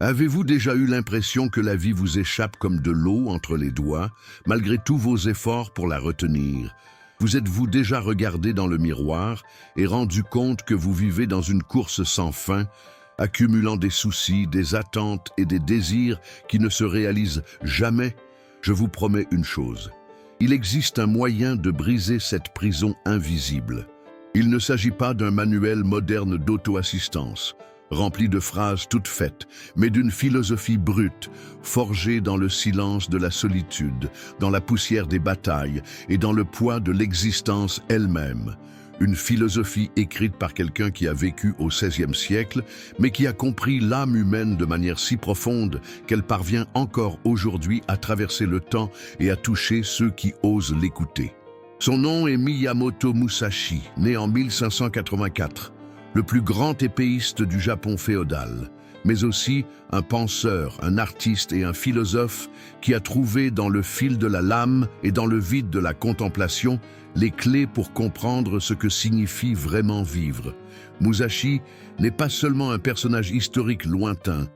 Avez-vous déjà eu l'impression que la vie vous échappe comme de l'eau entre les doigts, malgré tous vos efforts pour la retenir? Vous êtes-vous déjà regardé dans le miroir et rendu compte que vous vivez dans une course sans fin, accumulant des soucis, des attentes et des désirs qui ne se réalisent jamais? Je vous promets une chose. Il existe un moyen de briser cette prison invisible. Il ne s'agit pas d'un manuel moderne d'auto-assistance, rempli de phrases toutes faites, mais d'une philosophie brute, forgée dans le silence de la solitude, dans la poussière des batailles et dans le poids de l'existence elle-même. Une philosophie écrite par quelqu'un qui a vécu au XVIe siècle, mais qui a compris l'âme humaine de manière si profonde qu'elle parvient encore aujourd'hui à traverser le temps et à toucher ceux qui osent l'écouter. Son nom est Miyamoto Musashi, né en 1584. Le plus grand épéiste du Japon féodal, mais aussi un penseur, un artiste et un philosophe qui a trouvé dans le fil de la lame et dans le vide de la contemplation les clés pour comprendre ce que signifie vraiment vivre. Musashi n'est pas seulement un personnage historique lointain,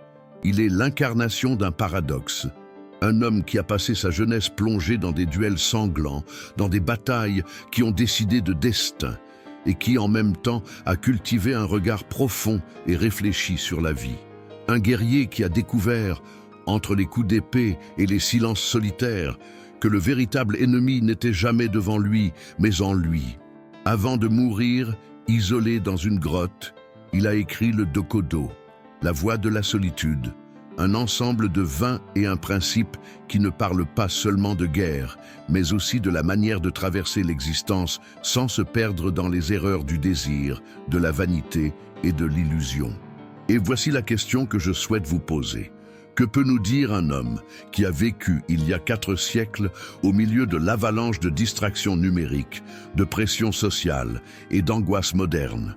il est l'incarnation d'un paradoxe. Un homme qui a passé sa jeunesse plongé dans des duels sanglants, dans des batailles qui ont décidé de destin, et qui en même temps a cultivé un regard profond et réfléchi sur la vie. Un guerrier qui a découvert, entre les coups d'épée et les silences solitaires, que le véritable ennemi n'était jamais devant lui, mais en lui. Avant de mourir, isolé dans une grotte, il a écrit le Dokodo, la voix de la solitude, un ensemble de 21 principes qui ne parlent pas seulement de guerre, mais aussi de la manière de traverser l'existence sans se perdre dans les erreurs du désir, de la vanité et de l'illusion. Et voici la question que je souhaite vous poser. Que peut nous dire un homme qui a vécu il y a 4 siècles au milieu de l'avalanche de distractions numériques, de pression sociale et d'angoisse moderne?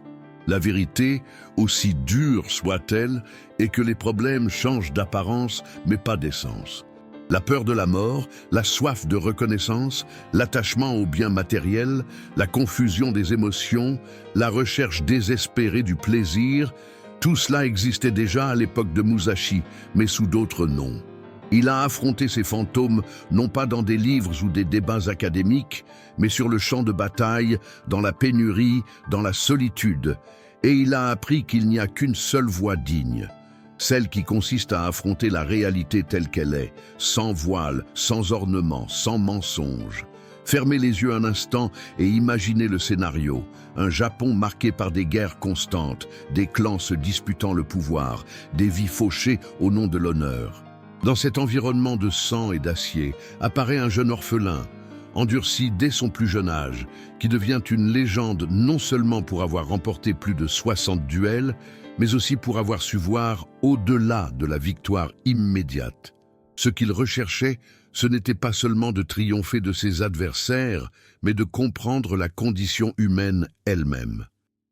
La vérité, aussi dure soit-elle, est que les problèmes changent d'apparence mais pas d'essence. La peur de la mort, la soif de reconnaissance, l'attachement aux biens matériels, la confusion des émotions, la recherche désespérée du plaisir, tout cela existait déjà à l'époque de Musashi, mais sous d'autres noms. Il a affronté ces fantômes non pas dans des livres ou des débats académiques, mais sur le champ de bataille, dans la pénurie, dans la solitude. Et il a appris qu'il n'y a qu'une seule voie digne, celle qui consiste à affronter la réalité telle qu'elle est, sans voile, sans ornement, sans mensonge. Fermez les yeux un instant et imaginez le scénario. Un Japon marqué par des guerres constantes, des clans se disputant le pouvoir, des vies fauchées au nom de l'honneur. Dans cet environnement de sang et d'acier, apparaît un jeune orphelin, endurci dès son plus jeune âge, qui devient une légende non seulement pour avoir remporté plus de 60 duels, mais aussi pour avoir su voir au-delà de la victoire immédiate. Ce qu'il recherchait, ce n'était pas seulement de triompher de ses adversaires, mais de comprendre la condition humaine elle-même.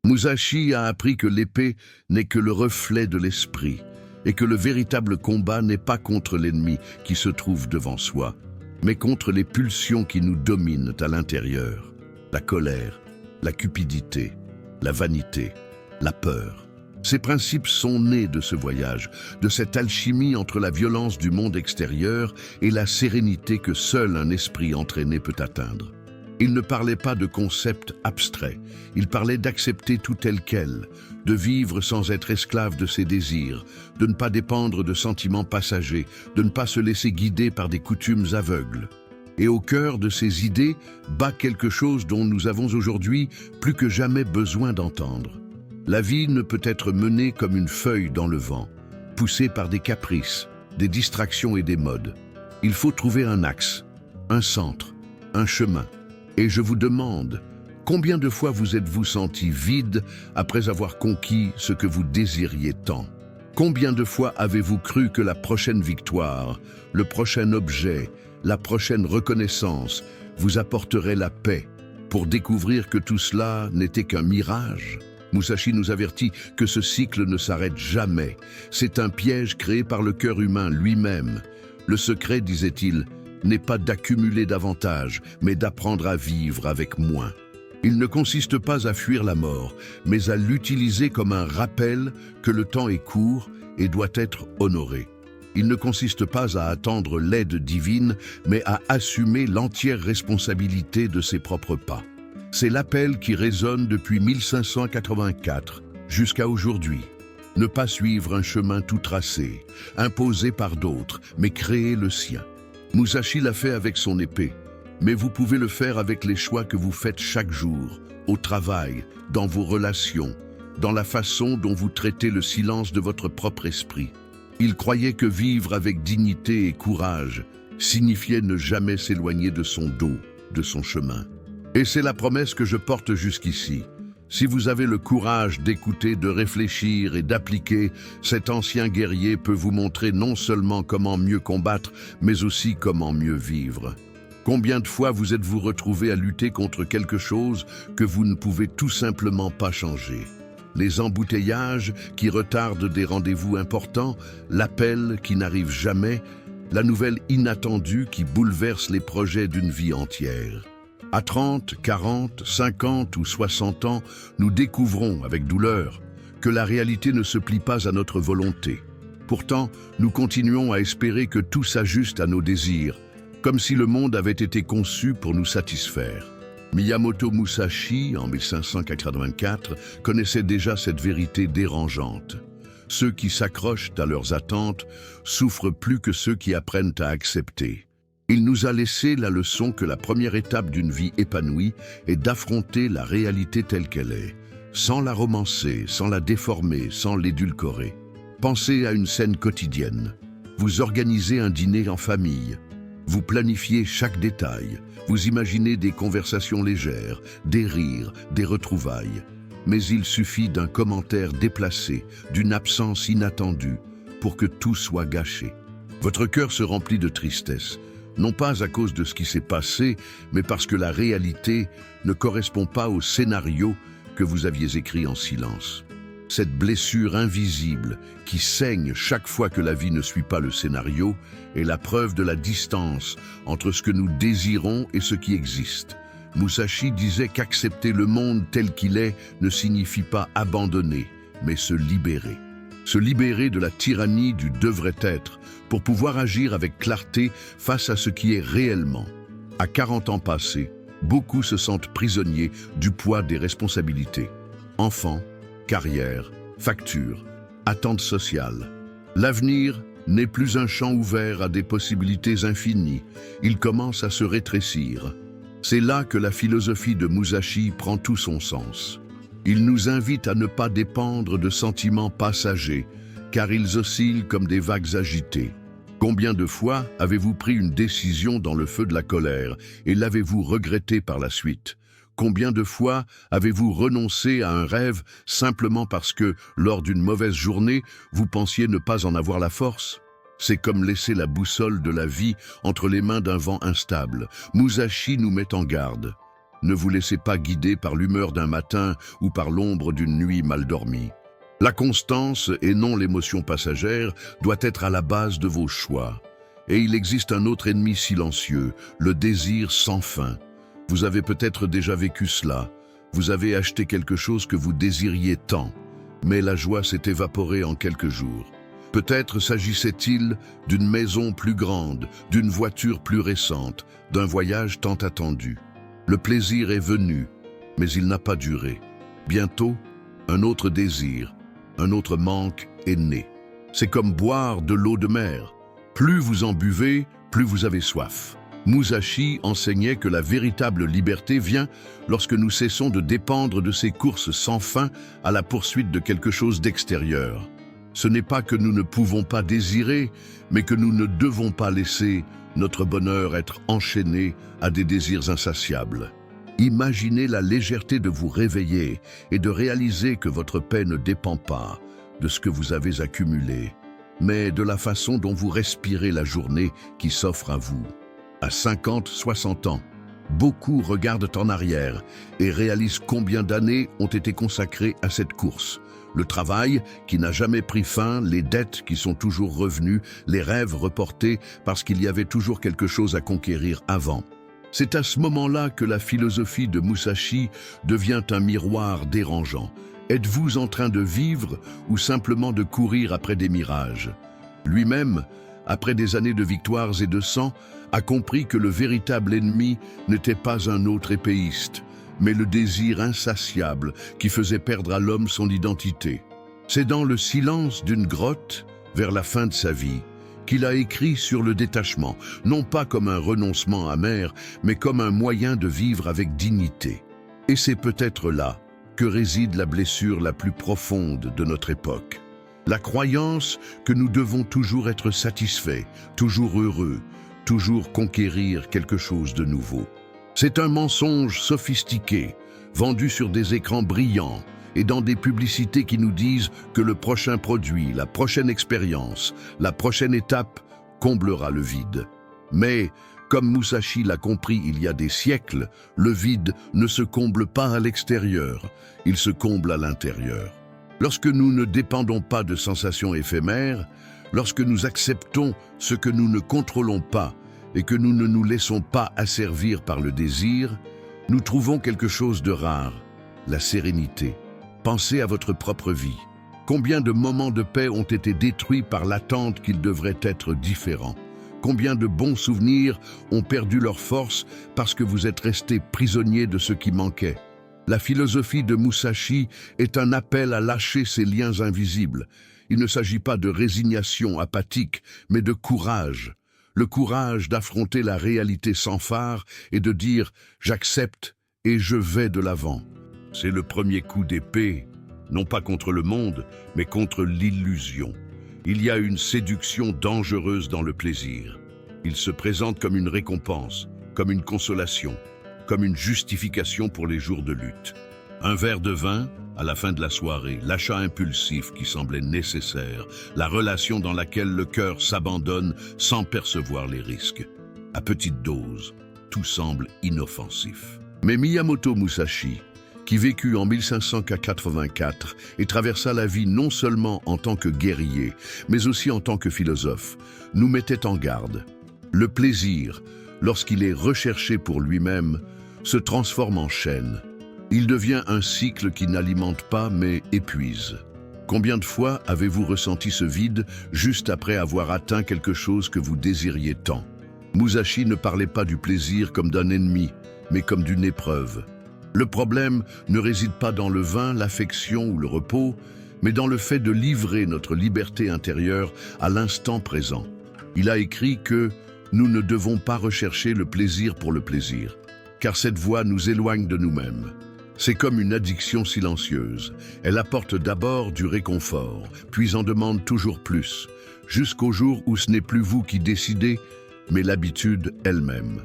Musashi a appris que l'épée n'est que le reflet de l'esprit, et que le véritable combat n'est pas contre l'ennemi qui se trouve devant soi, mais contre les pulsions qui nous dominent à l'intérieur, la colère, la cupidité, la vanité, la peur. Ces principes sont nés de ce voyage, de cette alchimie entre la violence du monde extérieur et la sérénité que seul un esprit entraîné peut atteindre. Il ne parlait pas de concepts abstraits, il parlait d'accepter tout tel quel, de vivre sans être esclave de ses désirs, de ne pas dépendre de sentiments passagers, de ne pas se laisser guider par des coutumes aveugles. Et au cœur de ces idées bat quelque chose dont nous avons aujourd'hui plus que jamais besoin d'entendre. La vie ne peut être menée comme une feuille dans le vent, poussée par des caprices, des distractions et des modes. Il faut trouver un axe, un centre, un chemin. Et je vous demande, combien de fois vous êtes-vous senti vide après avoir conquis ce que vous désiriez tant? Combien de fois avez-vous cru que la prochaine victoire, le prochain objet, la prochaine reconnaissance vous apporterait la paix, pour découvrir que tout cela n'était qu'un mirage? Musashi nous avertit que ce cycle ne s'arrête jamais. C'est un piège créé par le cœur humain lui-même. Le secret, disait-il, n'est pas d'accumuler davantage, mais d'apprendre à vivre avec moins. Il ne consiste pas à fuir la mort, mais à l'utiliser comme un rappel que le temps est court et doit être honoré. Il ne consiste pas à attendre l'aide divine, mais à assumer l'entière responsabilité de ses propres pas. C'est l'appel qui résonne depuis 1584 jusqu'à aujourd'hui. Ne pas suivre un chemin tout tracé, imposé par d'autres, mais créer le sien. Musashi l'a fait avec son épée, mais vous pouvez le faire avec les choix que vous faites chaque jour, au travail, dans vos relations, dans la façon dont vous traitez le silence de votre propre esprit. Il croyait que vivre avec dignité et courage signifiait ne jamais s'éloigner de son dos, de son chemin. Et c'est la promesse que je porte jusqu'ici. Si vous avez le courage d'écouter, de réfléchir et d'appliquer, cet ancien guerrier peut vous montrer non seulement comment mieux combattre, mais aussi comment mieux vivre. Combien de fois vous êtes-vous retrouvé à lutter contre quelque chose que vous ne pouvez tout simplement pas changer? Les embouteillages qui retardent des rendez-vous importants, l'appel qui n'arrive jamais, la nouvelle inattendue qui bouleverse les projets d'une vie entière. À 30, 40, 50 ou 60 ans, nous découvrons avec douleur que la réalité ne se plie pas à notre volonté. Pourtant, nous continuons à espérer que tout s'ajuste à nos désirs, comme si le monde avait été conçu pour nous satisfaire. Miyamoto Musashi, en 1584, connaissait déjà cette vérité dérangeante. Ceux qui s'accrochent à leurs attentes souffrent plus que ceux qui apprennent à accepter. Il nous a laissé la leçon que la première étape d'une vie épanouie est d'affronter la réalité telle qu'elle est, sans la romancer, sans la déformer, sans l'édulcorer. Pensez à une scène quotidienne. Vous organisez un dîner en famille. Vous planifiez chaque détail. Vous imaginez des conversations légères, des rires, des retrouvailles. Mais il suffit d'un commentaire déplacé, d'une absence inattendue, pour que tout soit gâché. Votre cœur se remplit de tristesse, non pas à cause de ce qui s'est passé, mais parce que la réalité ne correspond pas au scénario que vous aviez écrit en silence. Cette blessure invisible qui saigne chaque fois que la vie ne suit pas le scénario est la preuve de la distance entre ce que nous désirons et ce qui existe. Musashi disait qu'accepter le monde tel qu'il est ne signifie pas abandonner, mais se libérer. Se libérer de la tyrannie du devrait être pour pouvoir agir avec clarté face à ce qui est réellement. À 40 ans passés, beaucoup se sentent prisonniers du poids des responsabilités. Enfants, carrière, factures, attentes sociales. L'avenir n'est plus un champ ouvert à des possibilités infinies. Il commence à se rétrécir. C'est là que la philosophie de Musashi prend tout son sens. Il nous invite à ne pas dépendre de sentiments passagers, car ils oscillent comme des vagues agitées. Combien de fois avez-vous pris une décision dans le feu de la colère et l'avez-vous regretté par la suite? Combien de fois avez-vous renoncé à un rêve simplement parce que, lors d'une mauvaise journée, vous pensiez ne pas en avoir la force? C'est comme laisser la boussole de la vie entre les mains d'un vent instable. Musashi nous met en garde. Ne vous laissez pas guider par l'humeur d'un matin ou par l'ombre d'une nuit mal dormie. La constance, et non l'émotion passagère, doit être à la base de vos choix. Et il existe un autre ennemi silencieux, le désir sans fin. Vous avez peut-être déjà vécu cela. Vous avez acheté quelque chose que vous désiriez tant, mais la joie s'est évaporée en quelques jours. Peut-être s'agissait-il d'une maison plus grande, d'une voiture plus récente, d'un voyage tant attendu. Le plaisir est venu, mais il n'a pas duré. Bientôt, un autre désir, un autre manque est né. C'est comme boire de l'eau de mer. Plus vous en buvez, plus vous avez soif. Musashi enseignait que la véritable liberté vient lorsque nous cessons de dépendre de ces courses sans fin à la poursuite de quelque chose d'extérieur. Ce n'est pas que nous ne pouvons pas désirer, mais que nous ne devons pas laisser notre bonheur être enchaîné à des désirs insatiables. Imaginez la légèreté de vous réveiller et de réaliser que votre paix ne dépend pas de ce que vous avez accumulé, mais de la façon dont vous respirez la journée qui s'offre à vous. À 50, 60 ans, beaucoup regardent en arrière et réalisent combien d'années ont été consacrées à cette course. Le travail qui n'a jamais pris fin, les dettes qui sont toujours revenues, les rêves reportés parce qu'il y avait toujours quelque chose à conquérir avant. C'est à ce moment-là que la philosophie de Musashi devient un miroir dérangeant, Êtes-vous en train de vivre ou simplement de courir après des mirages? Lui-même, après des années de victoires et de sang, a compris que le véritable ennemi n'était pas un autre épéiste, mais le désir insatiable qui faisait perdre à l'homme son identité. C'est dans le silence d'une grotte, vers la fin de sa vie, qu'il a écrit sur le détachement, non pas comme un renoncement amer, mais comme un moyen de vivre avec dignité. Et c'est peut-être là que réside la blessure la plus profonde de notre époque. La croyance que nous devons toujours être satisfaits, toujours heureux, toujours conquérir quelque chose de nouveau. C'est un mensonge sophistiqué, vendu sur des écrans brillants et dans des publicités qui nous disent que le prochain produit, la prochaine expérience, la prochaine étape comblera le vide. Mais, comme Musashi l'a compris il y a des siècles, le vide ne se comble pas à l'extérieur, il se comble à l'intérieur. Lorsque nous ne dépendons pas de sensations éphémères, lorsque nous acceptons ce que nous ne contrôlons pas et que nous ne nous laissons pas asservir par le désir, nous trouvons quelque chose de rare, la sérénité. Pensez à votre propre vie. Combien de moments de paix ont été détruits par l'attente qu'ils devraient être différents? Combien de bons souvenirs ont perdu leur force parce que vous êtes restés prisonniers de ce qui manquait? La philosophie de Musashi est un appel à lâcher ces liens invisibles. Il ne s'agit pas de résignation apathique, mais de courage. Le courage d'affronter la réalité sans phare et de dire « j'accepte et je vais de l'avant ». C'est le premier coup d'épée, non pas contre le monde, mais contre l'illusion. Il y a une séduction dangereuse dans le plaisir. Il se présente comme une récompense, comme une consolation, comme une justification pour les jours de lutte. Un verre de vin, à la fin de la soirée, l'achat impulsif qui semblait nécessaire, la relation dans laquelle le cœur s'abandonne sans percevoir les risques. À petite dose, tout semble inoffensif. Mais Miyamoto Musashi, qui vécut en 1584 et traversa la vie non seulement en tant que guerrier, mais aussi en tant que philosophe, nous mettait en garde. Le plaisir, lorsqu'il est recherché pour lui-même, se transforme en chaîne. Il devient un cycle qui n'alimente pas mais épuise. Combien de fois avez-vous ressenti ce vide juste après avoir atteint quelque chose que vous désiriez tant? Musashi ne parlait pas du plaisir comme d'un ennemi, mais comme d'une épreuve. Le problème ne réside pas dans le vin, l'affection ou le repos, mais dans le fait de livrer notre liberté intérieure à l'instant présent. Il a écrit que nous ne devons pas rechercher le plaisir pour le plaisir, car cette voie nous éloigne de nous-mêmes. C'est comme une addiction silencieuse. Elle apporte d'abord du réconfort, puis en demande toujours plus, jusqu'au jour où ce n'est plus vous qui décidez, mais l'habitude elle-même.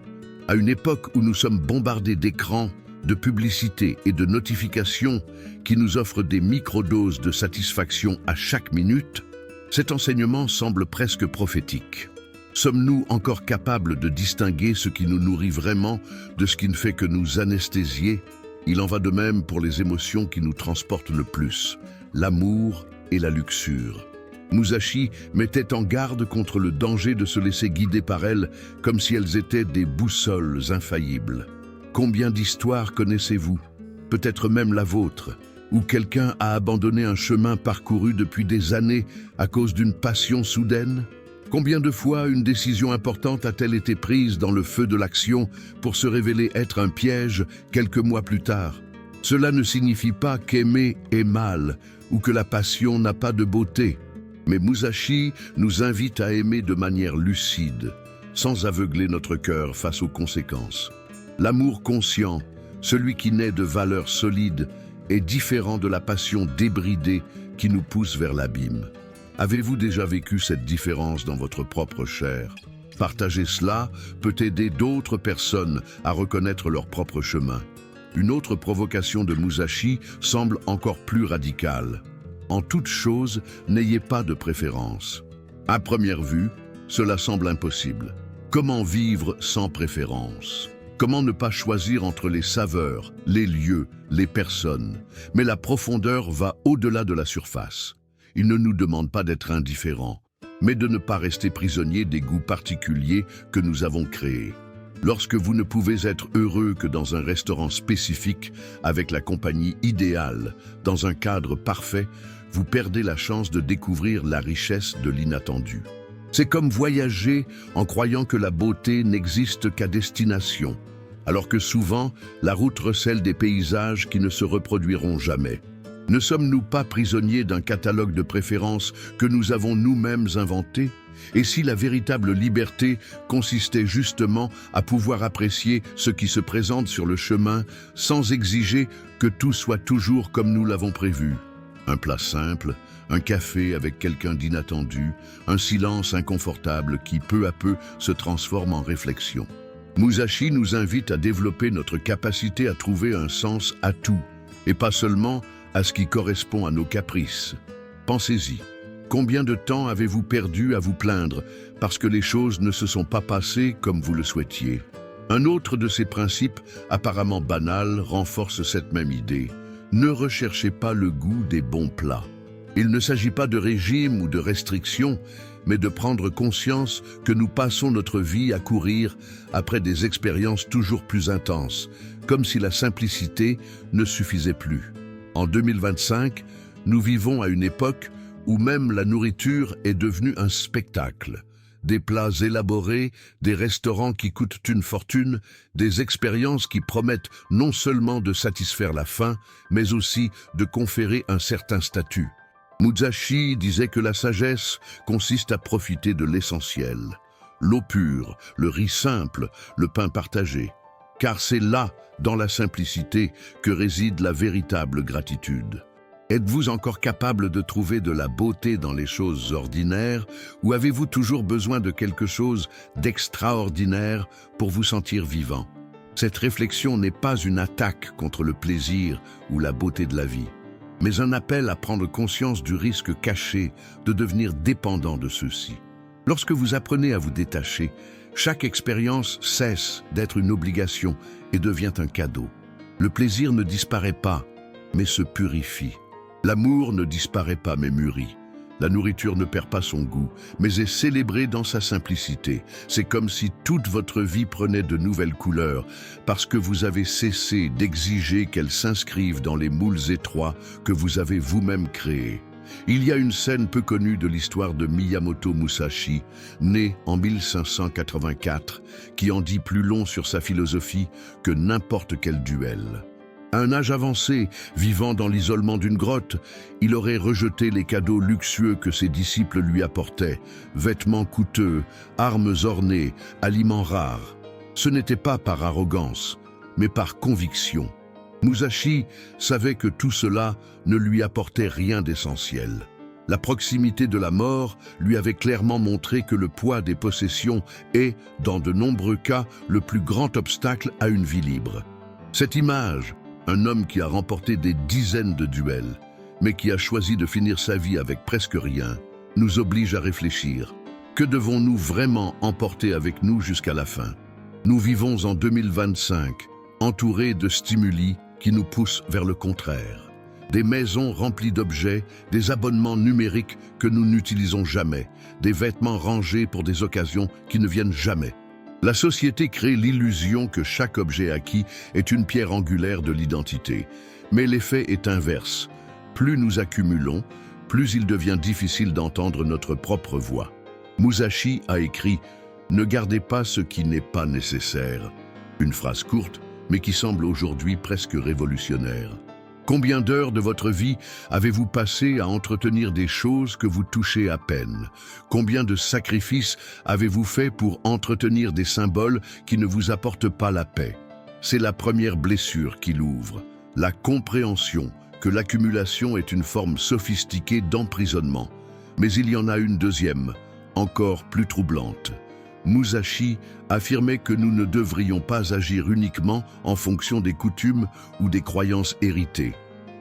À une époque où nous sommes bombardés d'écrans, de publicités et de notifications qui nous offrent des microdoses de satisfaction à chaque minute, cet enseignement semble presque prophétique. Sommes-nous encore capables de distinguer ce qui nous nourrit vraiment de ce qui ne fait que nous anesthésier? Il en va de même pour les émotions qui nous transportent le plus, l'amour et la luxure. Musashi mettait en garde contre le danger de se laisser guider par elles comme si elles étaient des boussoles infaillibles. Combien d'histoires connaissez-vous? Peut-être même la vôtre, où quelqu'un a abandonné un chemin parcouru depuis des années à cause d'une passion soudaine? Combien de fois une décision importante a-t-elle été prise dans le feu de l'action pour se révéler être un piège quelques mois plus tard? Cela ne signifie pas qu'aimer est mal ou que la passion n'a pas de beauté. Mais Musashi nous invite à aimer de manière lucide, sans aveugler notre cœur face aux conséquences. L'amour conscient, celui qui naît de valeurs solides, est différent de la passion débridée qui nous pousse vers l'abîme. Avez-vous déjà vécu cette différence dans votre propre chair? Partager cela peut aider d'autres personnes à reconnaître leur propre chemin. Une autre provocation de Musashi semble encore plus radicale. En toute chose, n'ayez pas de préférence. À première vue, cela semble impossible. Comment vivre sans préférence? Comment ne pas choisir entre les saveurs, les lieux, les personnes? Mais la profondeur va au-delà de la surface. Il ne nous demande pas d'être indifférents, mais de ne pas rester prisonniers des goûts particuliers que nous avons créés. Lorsque vous ne pouvez être heureux que dans un restaurant spécifique, avec la compagnie idéale, dans un cadre parfait, vous perdez la chance de découvrir la richesse de l'inattendu. C'est comme voyager en croyant que la beauté n'existe qu'à destination, alors que souvent, la route recèle des paysages qui ne se reproduiront jamais. Ne sommes-nous pas prisonniers d'un catalogue de préférences que nous avons nous-mêmes inventé? Et si la véritable liberté consistait justement à pouvoir apprécier ce qui se présente sur le chemin sans exiger que tout soit toujours comme nous l'avons prévu? Un plat simple, un café avec quelqu'un d'inattendu, un silence inconfortable qui peu à peu se transforme en réflexion. Musashi nous invite à développer notre capacité à trouver un sens à tout, et pas seulement à ce qui correspond à nos caprices. Pensez-y. Combien de temps avez-vous perdu à vous plaindre parce que les choses ne se sont pas passées comme vous le souhaitiez? Un autre de ces principes, apparemment banals, renforce cette même idée. Ne recherchez pas le goût des bons plats. Il ne s'agit pas de régime ou de restriction, mais de prendre conscience que nous passons notre vie à courir après des expériences toujours plus intenses, comme si la simplicité ne suffisait plus. En 2025, nous vivons à une époque où même la nourriture est devenue un spectacle. Des plats élaborés, des restaurants qui coûtent une fortune, des expériences qui promettent non seulement de satisfaire la faim, mais aussi de conférer un certain statut. Musashi disait que la sagesse consiste à profiter de l'essentiel. L'eau pure, le riz simple, le pain partagé. Car c'est là, dans la simplicité, que réside la véritable gratitude. Êtes-vous encore capable de trouver de la beauté dans les choses ordinaires ou avez-vous toujours besoin de quelque chose d'extraordinaire pour vous sentir vivant? Cette réflexion n'est pas une attaque contre le plaisir ou la beauté de la vie, mais un appel à prendre conscience du risque caché de devenir dépendant de ceux-ci. Lorsque vous apprenez à vous détacher, chaque expérience cesse d'être une obligation et devient un cadeau. Le plaisir ne disparaît pas, mais se purifie. L'amour ne disparaît pas mais mûrit. La nourriture ne perd pas son goût, mais est célébrée dans sa simplicité. C'est comme si toute votre vie prenait de nouvelles couleurs, parce que vous avez cessé d'exiger qu'elles s'inscrivent dans les moules étroits que vous avez vous-même créés. Il y a une scène peu connue de l'histoire de Miyamoto Musashi, né en 1584, qui en dit plus long sur sa philosophie que n'importe quel duel. À un âge avancé, vivant dans l'isolement d'une grotte, il aurait rejeté les cadeaux luxueux que ses disciples lui apportaient, vêtements coûteux, armes ornées, aliments rares. Ce n'était pas par arrogance, mais par conviction. Musashi savait que tout cela ne lui apportait rien d'essentiel. La proximité de la mort lui avait clairement montré que le poids des possessions est, dans de nombreux cas, le plus grand obstacle à une vie libre. Cette image, un homme qui a remporté des dizaines de duels, mais qui a choisi de finir sa vie avec presque rien, nous oblige à réfléchir. Que devons-nous vraiment emporter avec nous jusqu'à la fin? Nous vivons en 2025, entourés de stimuli qui nous poussent vers le contraire. Des maisons remplies d'objets, des abonnements numériques que nous n'utilisons jamais, des vêtements rangés pour des occasions qui ne viennent jamais. La société crée l'illusion que chaque objet acquis est une pierre angulaire de l'identité. Mais l'effet est inverse. Plus nous accumulons, plus il devient difficile d'entendre notre propre voix. Musashi a écrit « Ne gardez pas ce qui n'est pas nécessaire ». Une phrase courte, mais qui semble aujourd'hui presque révolutionnaire. Combien d'heures de votre vie avez-vous passé à entretenir des choses que vous touchez à peine? Combien de sacrifices avez-vous fait pour entretenir des symboles qui ne vous apportent pas la paix? C'est la première blessure qui l'ouvre, la compréhension que l'accumulation est une forme sophistiquée d'emprisonnement. Mais il y en a une deuxième, encore plus troublante. Musashi affirmait que nous ne devrions pas agir uniquement en fonction des coutumes ou des croyances héritées.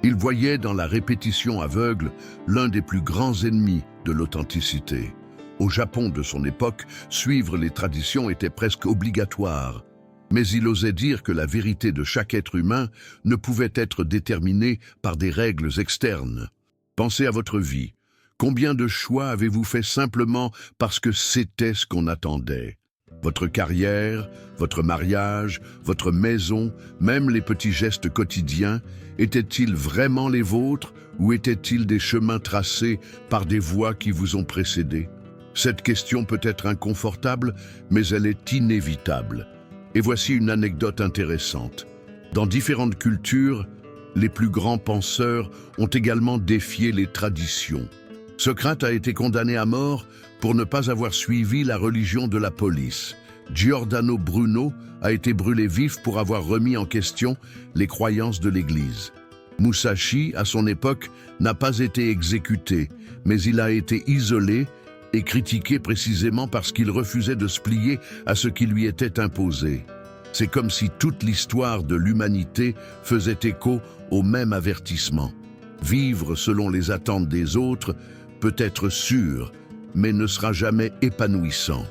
Il voyait dans la répétition aveugle l'un des plus grands ennemis de l'authenticité. Au Japon de son époque, suivre les traditions était presque obligatoire. Mais il osait dire que la vérité de chaque être humain ne pouvait être déterminée par des règles externes. Pensez à votre vie. Combien de choix avez-vous fait simplement parce que c'était ce qu'on attendait? Votre carrière, votre mariage, votre maison, même les petits gestes quotidiens, étaient-ils vraiment les vôtres ou étaient-ils des chemins tracés par des voies qui vous ont précédés? Cette question peut être inconfortable, mais elle est inévitable. Et voici une anecdote intéressante. Dans différentes cultures, les plus grands penseurs ont également défié les traditions. Socrate a été condamné à mort pour ne pas avoir suivi la religion de la police. Giordano Bruno a été brûlé vif pour avoir remis en question les croyances de l'Église. Musashi, à son époque, n'a pas été exécuté, mais il a été isolé et critiqué précisément parce qu'il refusait de se plier à ce qui lui était imposé. C'est comme si toute l'histoire de l'humanité faisait écho au même avertissement. Vivre selon les attentes des autres peut être sûr, mais ne sera jamais épanouissant.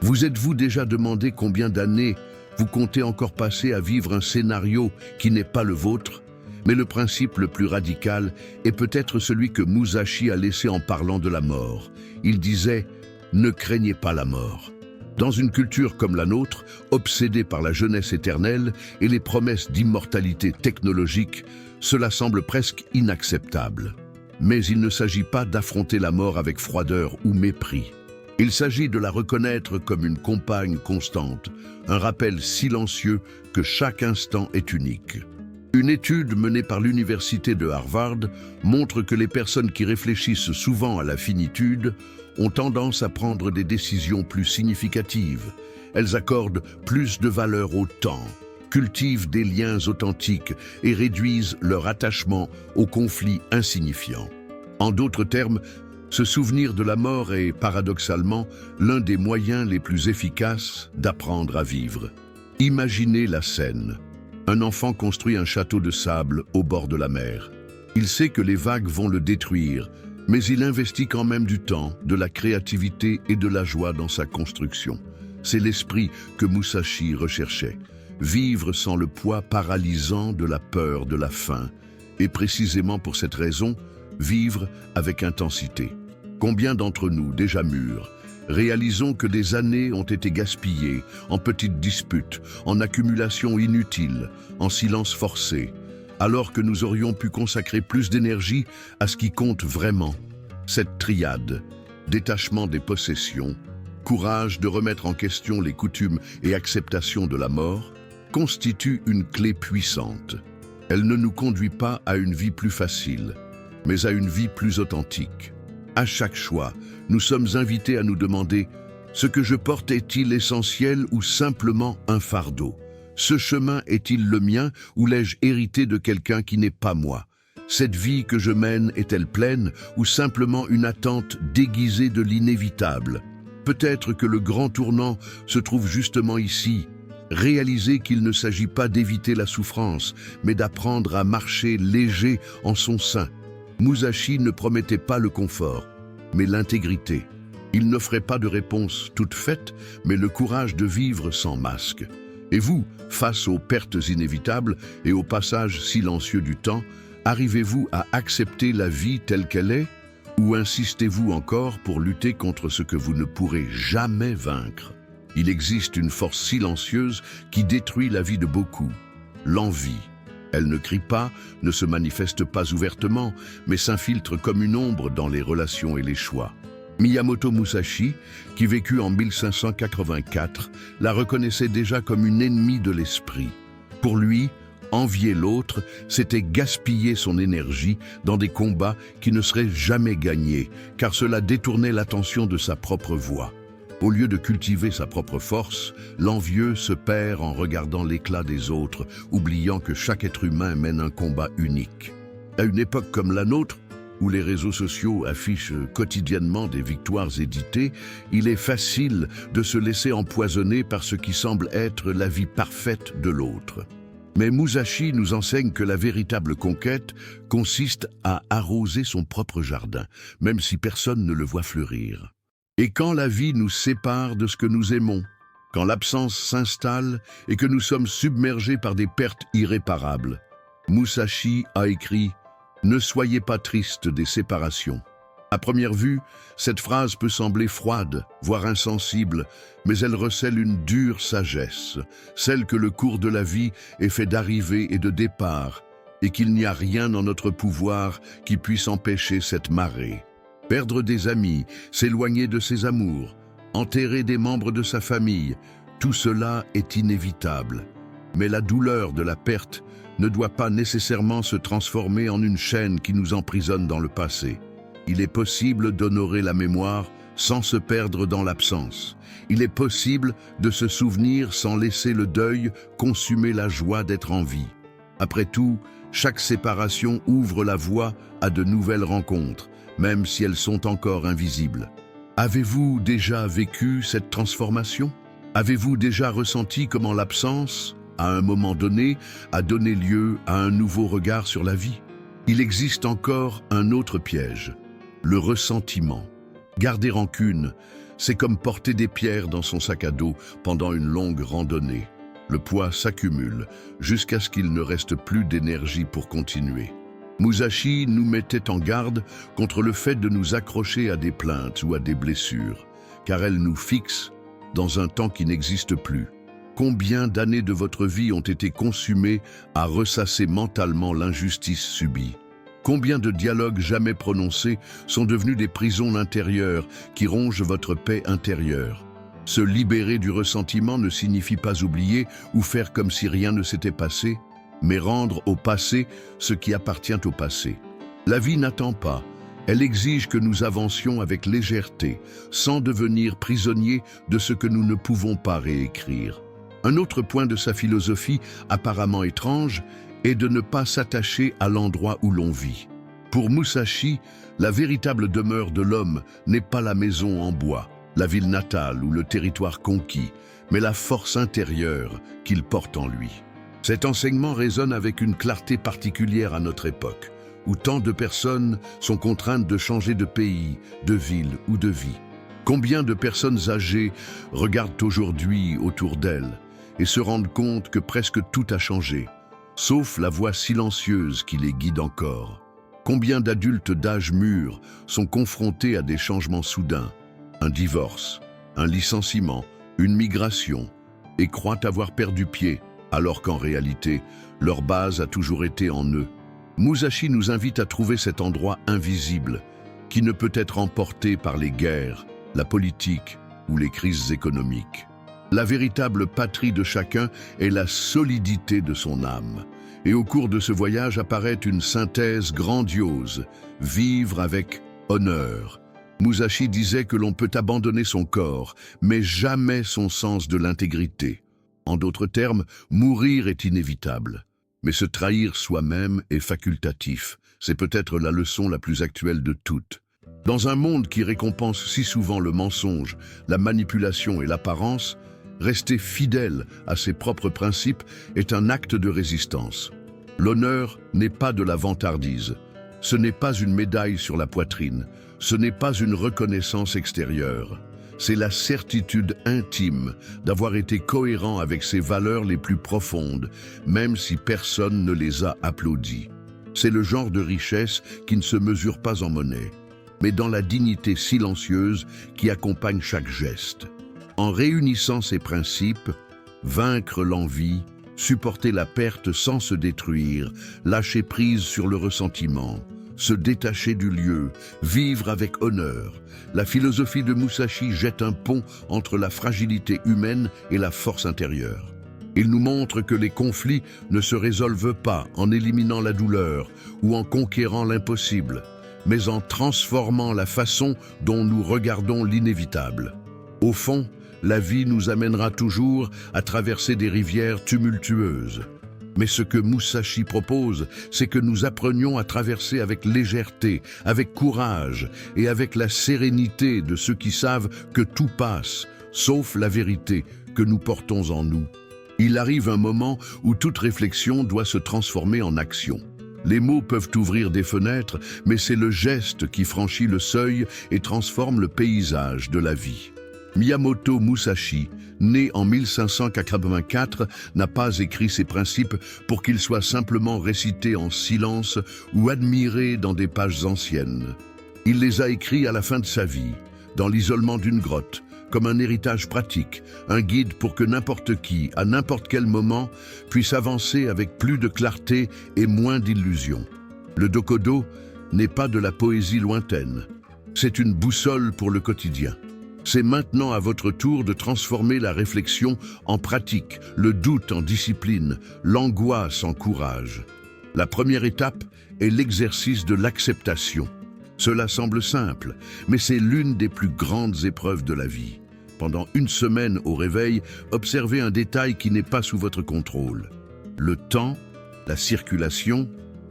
Vous êtes-vous déjà demandé combien d'années vous comptez encore passer à vivre un scénario qui n'est pas le vôtre? Mais le principe le plus radical est peut-être celui que Musashi a laissé en parlant de la mort. Il disait « Ne craignez pas la mort ». Dans une culture comme la nôtre, obsédée par la jeunesse éternelle et les promesses d'immortalité technologique, cela semble presque inacceptable. Mais il ne s'agit pas d'affronter la mort avec froideur ou mépris. Il s'agit de la reconnaître comme une compagne constante, un rappel silencieux que chaque instant est unique. Une étude menée par l'université de Harvard montre que les personnes qui réfléchissent souvent à la finitude ont tendance à prendre des décisions plus significatives. Elles accordent plus de valeur au temps, cultivent des liens authentiques et réduisent leur attachement aux conflits insignifiants. En d'autres termes, se souvenir de la mort est, paradoxalement, l'un des moyens les plus efficaces d'apprendre à vivre. Imaginez la scène. Un enfant construit un château de sable au bord de la mer. Il sait que les vagues vont le détruire, mais il investit quand même du temps, de la créativité et de la joie dans sa construction. C'est l'esprit que Musashi recherchait. Vivre sans le poids paralysant de la peur de la faim. Et précisément pour cette raison, vivre avec intensité. Combien d'entre nous, déjà mûrs, réalisons que des années ont été gaspillées en petites disputes, en accumulations inutiles, en silence forcé, alors que nous aurions pu consacrer plus d'énergie à ce qui compte vraiment. Cette triade, détachement des possessions, courage de remettre en question les coutumes et acceptation de la mort, constitue une clé puissante. Elle ne nous conduit pas à une vie plus facile, mais à une vie plus authentique. À chaque choix, nous sommes invités à nous demander « Ce que je porte est-il essentiel ou simplement un fardeau? Ce chemin est-il le mien ou l'ai-je hérité de quelqu'un qui n'est pas moi? Cette vie que je mène est-elle pleine ou simplement une attente déguisée de l'inévitable? Peut-être que le grand tournant se trouve justement ici. Réaliser qu'il ne s'agit pas d'éviter la souffrance, mais d'apprendre à marcher léger en son sein. Musashi ne promettait pas le confort, mais l'intégrité. Il n'offrait pas de réponse toute faite, mais le courage de vivre sans masque. Et vous, face aux pertes inévitables et au passage silencieux du temps, arrivez-vous à accepter la vie telle qu'elle est, ou insistez-vous encore pour lutter contre ce que vous ne pourrez jamais vaincre? Il existe une force silencieuse qui détruit la vie de beaucoup, l'envie. Elle ne crie pas, ne se manifeste pas ouvertement, mais s'infiltre comme une ombre dans les relations et les choix. Miyamoto Musashi, qui vécut en 1584, la reconnaissait déjà comme une ennemie de l'esprit. Pour lui, envier l'autre, c'était gaspiller son énergie dans des combats qui ne seraient jamais gagnés, car cela détournait l'attention de sa propre voie. Au lieu de cultiver sa propre force, l'envieux se perd en regardant l'éclat des autres, oubliant que chaque être humain mène un combat unique. À une époque comme la nôtre, où les réseaux sociaux affichent quotidiennement des victoires éditées, il est facile de se laisser empoisonner par ce qui semble être la vie parfaite de l'autre. Mais Musashi nous enseigne que la véritable conquête consiste à arroser son propre jardin, même si personne ne le voit fleurir. Et quand la vie nous sépare de ce que nous aimons, quand l'absence s'installe et que nous sommes submergés par des pertes irréparables, Musashi a écrit « Ne soyez pas tristes des séparations. À première vue, cette phrase peut sembler froide, voire insensible, mais elle recèle une dure sagesse, celle que le cours de la vie est fait d'arrivée et de départ, et qu'il n'y a rien en notre pouvoir qui puisse empêcher cette marée. Perdre des amis, s'éloigner de ses amours, enterrer des membres de sa famille, tout cela est inévitable. Mais la douleur de la perte ne doit pas nécessairement se transformer en une chaîne qui nous emprisonne dans le passé. Il est possible d'honorer la mémoire sans se perdre dans l'absence. Il est possible de se souvenir sans laisser le deuil consumer la joie d'être en vie. Après tout, chaque séparation ouvre la voie à de nouvelles rencontres, même si elles sont encore invisibles. Avez-vous déjà vécu cette transformation? Avez-vous déjà ressenti comment l'absence, à un moment donné, a donné lieu à un nouveau regard sur la vie? Il existe encore un autre piège, le ressentiment. Garder rancune, c'est comme porter des pierres dans son sac à dos pendant une longue randonnée. Le poids s'accumule jusqu'à ce qu'il ne reste plus d'énergie pour continuer. Musashi nous mettait en garde contre le fait de nous accrocher à des plaintes ou à des blessures, car elles nous fixent dans un temps qui n'existe plus. Combien d'années de votre vie ont été consumées à ressasser mentalement l'injustice subie? Combien de dialogues jamais prononcés sont devenus des prisons intérieures qui rongent votre paix intérieure? Se libérer du ressentiment ne signifie pas oublier ou faire comme si rien ne s'était passé, mais rendre au passé ce qui appartient au passé. La vie n'attend pas, elle exige que nous avancions avec légèreté, sans devenir prisonniers de ce que nous ne pouvons pas réécrire. Un autre point de sa philosophie, apparemment étrange, est de ne pas s'attacher à l'endroit où l'on vit. Pour Musashi, la véritable demeure de l'homme n'est pas la maison en bois, la ville natale ou le territoire conquis, mais la force intérieure qu'il porte en lui. Cet enseignement résonne avec une clarté particulière à notre époque, où tant de personnes sont contraintes de changer de pays, de ville ou de vie. Combien de personnes âgées regardent aujourd'hui autour d'elles et se rendent compte que presque tout a changé, sauf la voix silencieuse qui les guide encore. Combien d'adultes d'âge mûr sont confrontés à des changements soudains, un divorce, un licenciement, une migration, et croient avoir perdu pied, alors qu'en réalité, leur base a toujours été en eux. Musashi nous invite à trouver cet endroit invisible, qui ne peut être emporté par les guerres, la politique ou les crises économiques. La véritable patrie de chacun est la solidité de son âme. Et au cours de ce voyage apparaît une synthèse grandiose, vivre avec honneur. Musashi disait que l'on peut abandonner son corps, mais jamais son sens de l'intégrité. En d'autres termes, mourir est inévitable. Mais se trahir soi-même est facultatif. C'est peut-être la leçon la plus actuelle de toutes. Dans un monde qui récompense si souvent le mensonge, la manipulation et l'apparence, rester fidèle à ses propres principes est un acte de résistance. L'honneur n'est pas de la vantardise. Ce n'est pas une médaille sur la poitrine. Ce n'est pas une reconnaissance extérieure. C'est la certitude intime d'avoir été cohérent avec ses valeurs les plus profondes, même si personne ne les a applaudies. C'est le genre de richesse qui ne se mesure pas en monnaie, mais dans la dignité silencieuse qui accompagne chaque geste. En réunissant ces principes, vaincre l'envie, supporter la perte sans se détruire, lâcher prise sur le ressentiment, se détacher du lieu, vivre avec honneur. La philosophie de Musashi jette un pont entre la fragilité humaine et la force intérieure. Il nous montre que les conflits ne se résolvent pas en éliminant la douleur ou en conquérant l'impossible, mais en transformant la façon dont nous regardons l'inévitable. Au fond, la vie nous amènera toujours à traverser des rivières tumultueuses. Mais ce que Musashi propose, c'est que nous apprenions à traverser avec légèreté, avec courage et avec la sérénité de ceux qui savent que tout passe, sauf la vérité que nous portons en nous. Il arrive un moment où toute réflexion doit se transformer en action. Les mots peuvent ouvrir des fenêtres, mais c'est le geste qui franchit le seuil et transforme le paysage de la vie. Miyamoto Musashi, né en 1584, n'a pas écrit ses principes pour qu'ils soient simplement récités en silence ou admirés dans des pages anciennes. Il les a écrits à la fin de sa vie, dans l'isolement d'une grotte, comme un héritage pratique, un guide pour que n'importe qui, à n'importe quel moment, puisse avancer avec plus de clarté et moins d'illusions. Le Dokodo n'est pas de la poésie lointaine, c'est une boussole pour le quotidien. C'est maintenant à votre tour de transformer la réflexion en pratique, le doute en discipline, l'angoisse en courage. La première étape est l'exercice de l'acceptation. Cela semble simple, mais c'est l'une des plus grandes épreuves de la vie. Pendant une semaine au réveil, observez un détail qui n'est pas sous votre contrôle. Le temps, la circulation,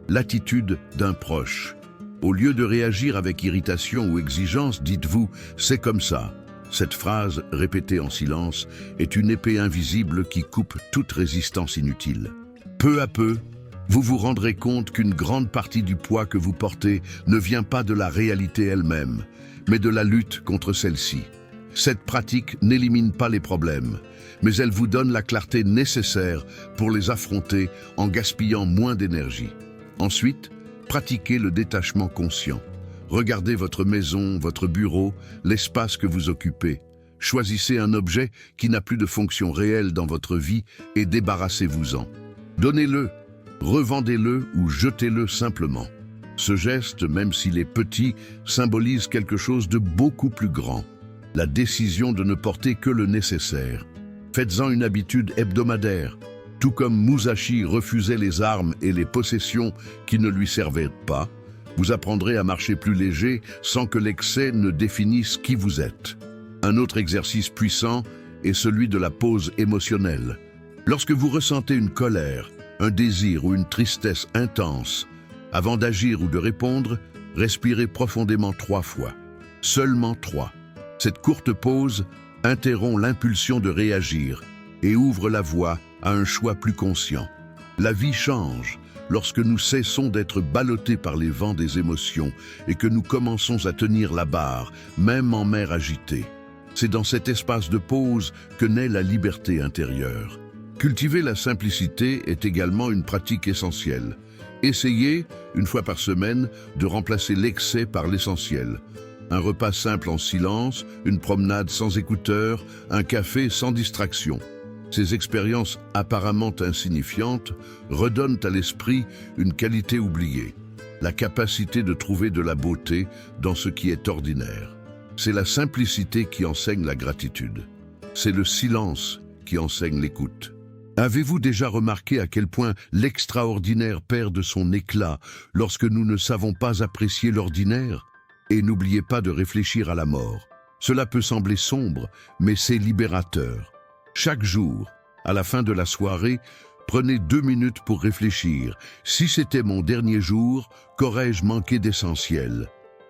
l'attitude d'un proche. Au lieu de réagir avec irritation ou exigence, dites-vous « c'est comme ça ». Cette phrase, répétée en silence, est une épée invisible qui coupe toute résistance inutile. Peu à peu, vous vous rendrez compte qu'une grande partie du poids que vous portez ne vient pas de la réalité elle-même, mais de la lutte contre celle-ci. Cette pratique n'élimine pas les problèmes, mais elle vous donne la clarté nécessaire pour les affronter en gaspillant moins d'énergie. Ensuite, pratiquez le détachement conscient. Regardez votre maison, votre bureau, l'espace que vous occupez. Choisissez un objet qui n'a plus de fonction réelle dans votre vie et débarrassez-vous-en. Donnez-le, revendez-le ou jetez-le simplement. Ce geste, même s'il est petit, symbolise quelque chose de beaucoup plus grand. La décision de ne porter que le nécessaire. Faites-en une habitude hebdomadaire. Tout comme Musashi refusait les armes et les possessions qui ne lui servaient pas, vous apprendrez à marcher plus léger sans que l'excès ne définisse qui vous êtes. Un autre exercice puissant est celui de la pause émotionnelle. Lorsque vous ressentez une colère, un désir ou une tristesse intense, avant d'agir ou de répondre, respirez profondément 3 fois. Seulement 3. Cette courte pause interrompt l'impulsion de réagir et ouvre la voie à un choix plus conscient. La vie change lorsque nous cessons d'être ballottés par les vents des émotions et que nous commençons à tenir la barre, même en mer agitée. C'est dans cet espace de pause que naît la liberté intérieure. Cultiver la simplicité est également une pratique essentielle. Essayez, une fois par semaine, de remplacer l'excès par l'essentiel. Un repas simple en silence, une promenade sans écouteurs, un café sans distraction. Ces expériences apparemment insignifiantes redonnent à l'esprit une qualité oubliée, la capacité de trouver de la beauté dans ce qui est ordinaire. C'est la simplicité qui enseigne la gratitude. C'est le silence qui enseigne l'écoute. Avez-vous déjà remarqué à quel point l'extraordinaire perd de son éclat lorsque nous ne savons pas apprécier l'ordinaire ? Et n'oubliez pas de réfléchir à la mort. Cela peut sembler sombre, mais c'est libérateur. Chaque jour, à la fin de la soirée, prenez 2 minutes pour réfléchir. Si c'était mon dernier jour, qu'aurais-je manqué d'essentiel ?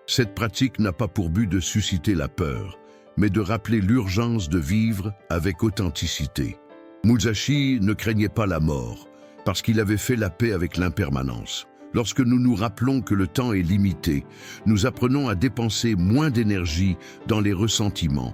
Cette pratique n'a pas pour but de susciter la peur, mais de rappeler l'urgence de vivre avec authenticité. Musashi ne craignait pas la mort, parce qu'il avait fait la paix avec l'impermanence. Lorsque nous nous rappelons que le temps est limité, nous apprenons à dépenser moins d'énergie dans les ressentiments